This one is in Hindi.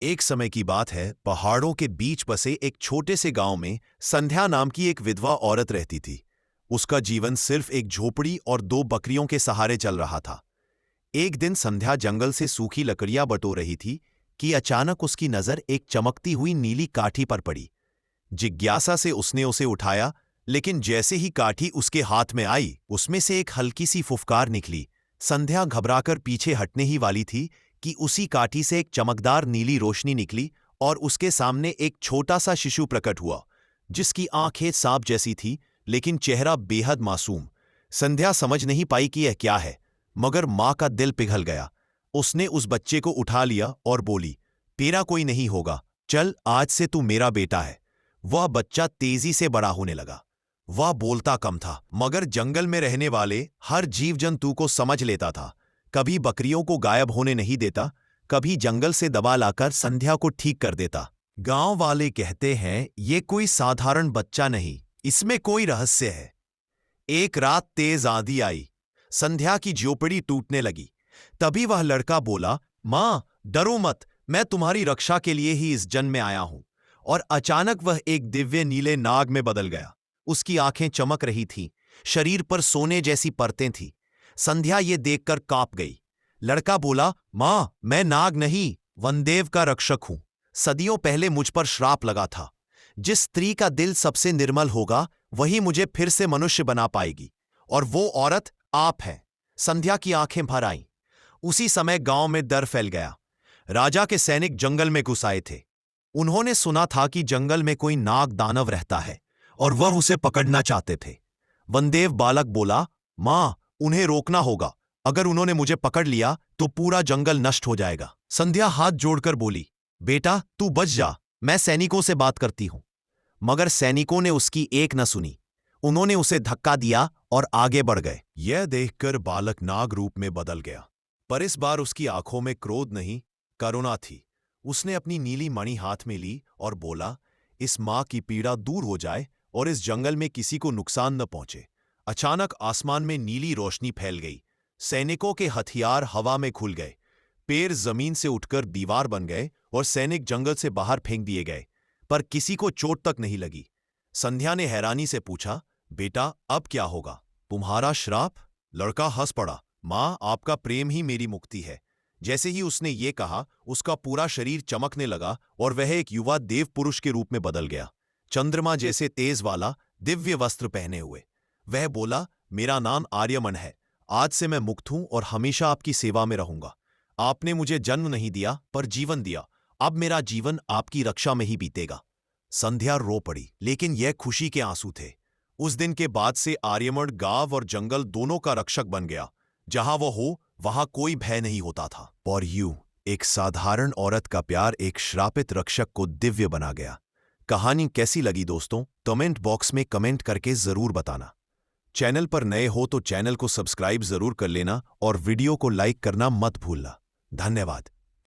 एक समय की बात है, पहाड़ों के बीच बसे एक छोटे से गांव में संध्या नाम की एक विधवा औरत रहती थी। उसका जीवन सिर्फ एक झोपड़ी और दो बकरियों के सहारे चल रहा था। एक दिन संध्या जंगल से सूखी लकड़ियां बटो रही थी कि अचानक उसकी नजर एक चमकती हुई नीली काठी पर पड़ी। जिज्ञासा से उसने उसे उठाया, लेकिन जैसे ही काठी उसके हाथ में आई, उसमें से एक हल्की सी फुफकार निकली। संध्या घबराकर पीछे हटने ही वाली थी कि उसी काठी से एक चमकदार नीली रोशनी निकली और उसके सामने एक छोटा सा शिशु प्रकट हुआ, जिसकी आंखें सांप जैसी थी लेकिन चेहरा बेहद मासूम। संध्या समझ नहीं पाई कि यह क्या है, मगर मां का दिल पिघल गया। उसने उस बच्चे को उठा लिया और बोली, तेरा कोई नहीं होगा, चल आज से तू मेरा बेटा है। वह बच्चा तेजी से बड़ा होने लगा। वह बोलता कम था, मगर जंगल में रहने वाले हर जीव जंतु को समझ लेता था। कभी बकरियों को गायब होने नहीं देता, कभी जंगल से दवा लाकर संध्या को ठीक कर देता। गांव वाले कहते हैं ये कोई साधारण बच्चा नहीं, इसमें कोई रहस्य है। एक रात तेज आंधी आई, संध्या की झोपड़ी टूटने लगी। तभी वह लड़का बोला, मां डरो मत, मैं तुम्हारी रक्षा के लिए ही इस जन्म में आया हूं। और अचानक वह एक दिव्य नीले नाग में बदल गया। उसकी आंखें चमक रही थीं, शरीर पर सोने जैसी परतें थीं। संध्या ये देखकर कांप गई। लड़का बोला, मां मैं नाग नहीं, वनदेव का रक्षक हूं। सदियों पहले मुझ पर श्राप लगा था, जिस स्त्री का दिल सबसे निर्मल होगा वही मुझे फिर से मनुष्य बना पाएगी, और वो औरत आप हैं। संध्या की आंखें भर आईं। उसी समय गांव में डर फैल गया। राजा के सैनिक जंगल में घुस आए थे। उन्होंने सुना था कि जंगल में कोई नाग दानव रहता है और वह उसे पकड़ना चाहते थे। वनदेव बालक बोला, मां उन्हें रोकना होगा, अगर उन्होंने मुझे पकड़ लिया तो पूरा जंगल नष्ट हो जाएगा। संध्या हाथ जोड़कर बोली, बेटा तू बच जा, मैं सैनिकों से बात करती हूं। मगर सैनिकों ने उसकी एक न सुनी। उन्होंने उसे धक्का दिया और आगे बढ़ गए। यह देखकर बालक नाग रूप में बदल गया, पर इस बार उसकी आंखों में क्रोध नहीं, करुणा थी। उसने अपनी नीली मणि हाथ में ली और बोला, इस मां की पीड़ा दूर हो जाए और इस जंगल में किसी को नुकसान न पहुंचे। अचानक आसमान में नीली रोशनी फैल गई। सैनिकों के हथियार हवा में खुल गए, पेड़ जमीन से उठकर दीवार बन गए और सैनिक जंगल से बाहर फेंक दिए गए, पर किसी को चोट तक नहीं लगी। संध्या ने हैरानी से पूछा, बेटा अब क्या होगा? तुम्हारा श्राप? लड़का हंस पड़ा, मां आपका प्रेम ही मेरी मुक्ति है। जैसे ही उसने ये कहा, उसका पूरा शरीर चमकने लगा और वह एक युवा देव पुरुष के रूप में बदल गया, चंद्रमा जैसे तेज वाला, दिव्य वस्त्र पहने हुए। वह बोला, मेरा नाम आर्यमन है, आज से मैं मुक्त हूं और हमेशा आपकी सेवा में रहूंगा। आपने मुझे जन्म नहीं दिया पर जीवन दिया, अब मेरा जीवन आपकी रक्षा में ही बीतेगा। संध्या रो पड़ी, लेकिन यह खुशी के आंसू थे। उस दिन के बाद से आर्यमन गांव और जंगल दोनों का रक्षक बन गया। जहां वो हो वहां कोई भय नहीं होता था। और यूं एक साधारण औरत का प्यार एक श्रापित रक्षक को दिव्य बना गया। कहानी कैसी लगी दोस्तों? कमेंट बॉक्स में कमेंट करके जरूर बताना। चैनल पर नए हो तो चैनल को सब्सक्राइब जरूर कर लेना और वीडियो को लाइक करना मत भूलना। धन्यवाद।